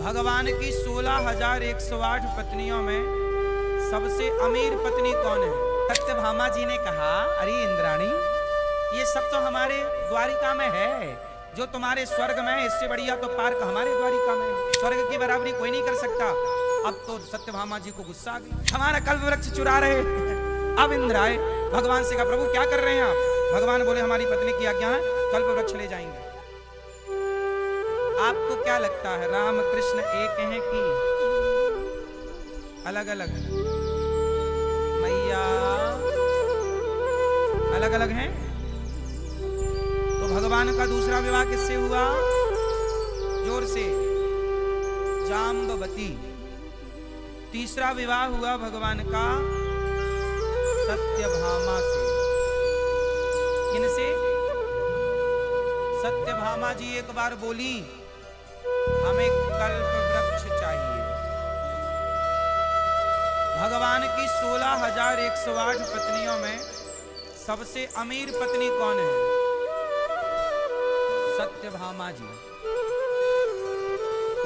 भगवान की 16,108 पत्नियों में सबसे अमीर पत्नी कौन है? सत्यभामा जी ने कहा, अरे इंद्राणी, ये सब तो हमारे द्वारिका में है, जो तुम्हारे स्वर्ग में है इससे बढ़िया तो पार्क हमारे द्वारिका में है। स्वर्ग की बराबरी कोई नहीं कर सकता। अब तो सत्यभामा जी को गुस्सा आ गया, हमारा कल्प वृक्ष चुरा रहे। अब इंद्र आए, भगवान से कहा, प्रभु क्या कर रहे हैं आप? भगवान बोले, हमारी पत्नी की आज्ञा है, कल्प वृक्ष ले जाएंगे। आपको क्या लगता है, राम कृष्ण एक हैं कि अलग अलग हैं? मैया अलग अलग हैं। तो भगवान का दूसरा विवाह किससे हुआ? जोर से, जाम्बवती। तीसरा विवाह हुआ भगवान का सत्यभामा से। किनसे? सत्यभामा जी एक बार बोली, हमें कल्प वृक्ष चाहिए। भगवान की 16,108 पत्नियों में सबसे अमीर पत्नी कौन है? सत्यभामा जी।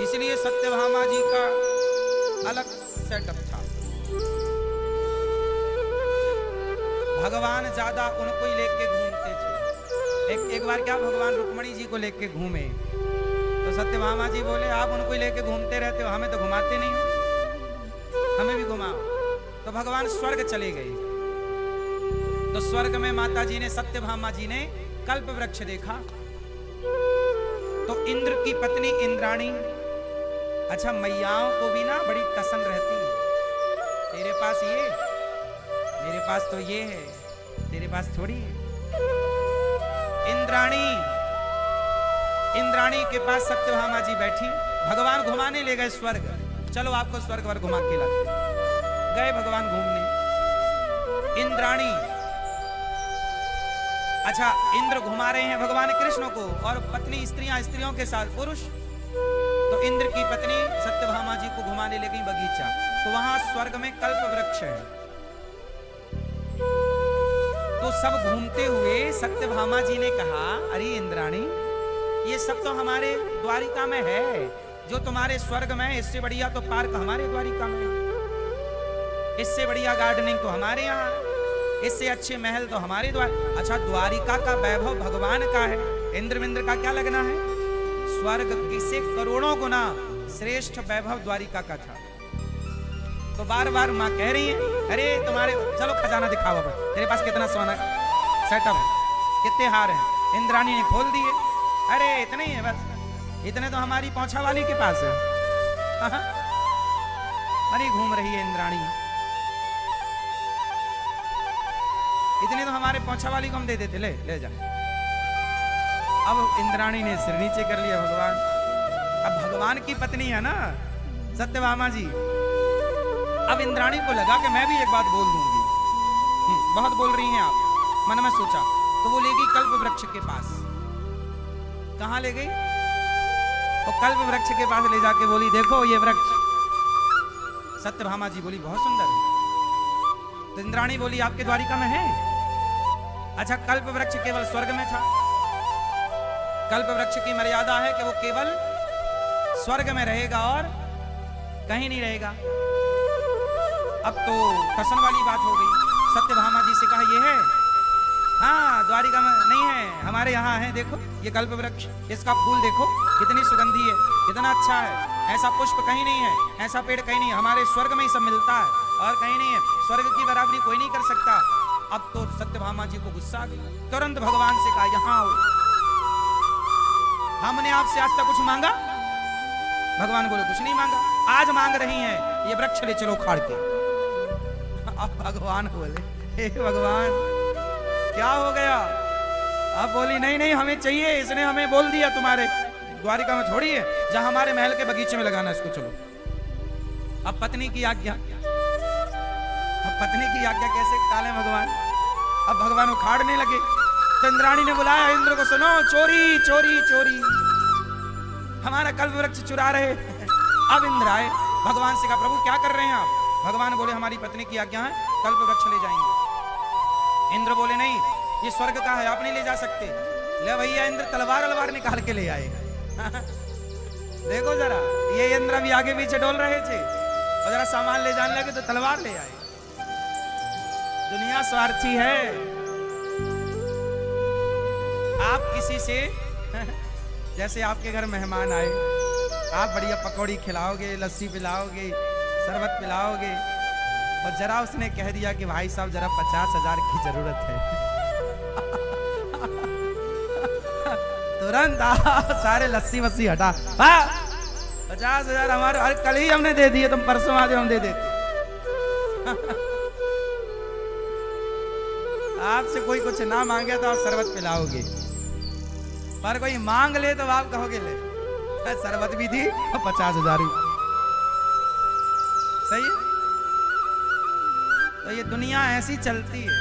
इसलिए सत्यभामा जी का अलग सेटअप था। भगवान ज्यादा उनको ही लेके घूमते थे। एक बार क्या, भगवान रुक्मणी जी को लेके घूमे तो सत्यभामा जी बोले, आप उनको ही लेके घूमते रहते हो, हमें तो घुमाते नहीं हो, हमें भी घुमाओ। तो भगवान स्वर्ग चले गए। तो स्वर्ग में माता जी ने, सत्यभामा जी ने कल्प वृक्ष देखा। तो इंद्र की पत्नी इंद्राणी, अच्छा मैयाओं को भी ना बड़ी टसन रहती है, तेरे पास ये, मेरे पास तो ये है, तेरे पास थोड़ी है। इंद्राणी के पास सत्यभामा जी बैठी, भगवान घुमाने ले गए स्वर्ग। चलो आपको स्वर्ग वर घुमा के लाते। गए भगवान घूमने। इंद्राणी, अच्छा इंद्र घुमा रहे हैं भगवान कृष्ण को, और पत्नी स्त्रियों के साथ पुरुष। तो इंद्र की पत्नी सत्यभामा जी को घुमाने ले गई बगीचा। तो वहां स्वर्ग में कल्प वृक्ष है। तो सब घूमते हुए सत्यभामा जी ने कहा, अरे इंद्राणी, ये सब तो हमारे द्वारिका में है, जो तुम्हारे स्वर्ग में है इससे बढ़िया तो पार्क हमारे द्वारिका में है, इससे बढ़िया गार्डनिंग तो हमारे यहाँ है, इससे अच्छे महल तो हमारे द्वार। अच्छा, द्वारिका का वैभव भगवान का है, इंद्र का क्या लगना है? स्वर्ग से करोड़ों गुना श्रेष्ठ वैभव द्वारिका का था। तो बार बार माँ कह रही है, अरे तुम्हारे, चलो खजाना दिखाओ, अब तेरे पास कितना सोना सेटअप है, कितने हार हैं? इंद्राणी ने खोल दिए। अरे इतने ही है बस, इतने तो हमारी पोंछा वाली के पास है। अरे घूम रही है इंद्राणी, इतने तो हमारे पोंछा वाली को हम दे देते, ले जा। अब इंद्राणी ने सिर नीचे कर लिया। भगवान, अब भगवान की पत्नी है ना सत्यभामा जी। अब इंद्राणी को लगा कि मैं भी एक बात बोल दूंगी, बहुत बोल रही हैं आप, मन में सोचा। तो वो ले गई कल्प वृक्ष के पास। कहां ले गई? तो कल्प वृक्ष के पास ले जाके बोली, देखो ये वृक्ष। सत्यभामा जी बोली, बहुत सुंदर है। तो इंद्राणी बोली, आपके द्वारिका में है? अच्छा, कल्प वृक्ष केवल स्वर्ग में था। कल्प वृक्ष की मर्यादा है कि वो केवल स्वर्ग में रहेगा और कहीं नहीं रहेगा। अब तो टसन वाली बात हो गई। सत्यभामा जी से कहा, ये है? हाँ, द्वारिका में नहीं है, हमारे यहाँ है। देखो ये कल्प वृक्ष, इसका फूल देखो कितनी सुगंधी है, कितना अच्छा है। ऐसा पुष्प कहीं नहीं है, ऐसा पेड़ कहीं नहीं है, हमारे स्वर्ग में ही सब मिलता है और कहीं नहीं है। स्वर्ग की बराबरी कोई नहीं कर सकता। अब तो सत्यभामा जी को गुस्सा आ गया। तुरंत भगवान से कहा, यहाँ आओ, हमने आपसे आज तक कुछ मांगा? भगवान बोले, कुछ नहीं मांगा, आज मांग रही हैं, ये वृक्ष ले चलो उखाड़ के। अब भगवान बोले, हे भगवान क्या हो गया? अब बोली, नहीं नहीं हमें चाहिए, इसने हमें बोल दिया तुम्हारे द्वारिका में थोड़ी है, जहां हमारे महल के बगीचे में लगाना इसको, चलो। अब पत्नी की आज्ञा, अब पत्नी की आज्ञा कैसे टाले भगवान? अब भगवान उखाड़ने लगे। तो इंद्राणी ने बुलाया इंद्र को, सुनो, चोरी चोरी चोरी, हमारा कल्प वृक्ष चुरा रहे। अब इंद्र आए, भगवान से कहा, प्रभु क्या कर रहे हैं आप? भगवान बोले, हमारी पत्नी की आज्ञा है, कल्प वृक्ष ले जाएंगे। इंद्र बोले, नहीं, ये स्वर्ग का है, आप नहीं ले जा सकते। ले भैया, इंद्र तलवार निकाल के ले आए। देखो जरा, ये इंद्र भी आगे पीछे डोल रहे थे और जरा सामान ले जाने लगे तो तलवार ले आए। दुनिया स्वार्थी है। आप किसी से जैसे आपके घर मेहमान आए, आप बढ़िया पकौड़ी खिलाओगे, लस्सी पिलाओगे, शरबत पिलाओगे, और जरा उसने कह दिया कि भाई साहब जरा 50,000 की जरूरत है। तुरंत सारे लस्सी वस्सी हटा। 50,000 हमारे, अरे कल ही हमने दे दिए, तुम परसों आधे हम दे देते। आपसे कोई कुछ ना मांगे तो आप शरबत पिलाओगे, पर कोई मांग ले तो आप कहोगे ले शरबत भी दी और 50,000 भी। सही है। तो ये दुनिया ऐसी चलती है।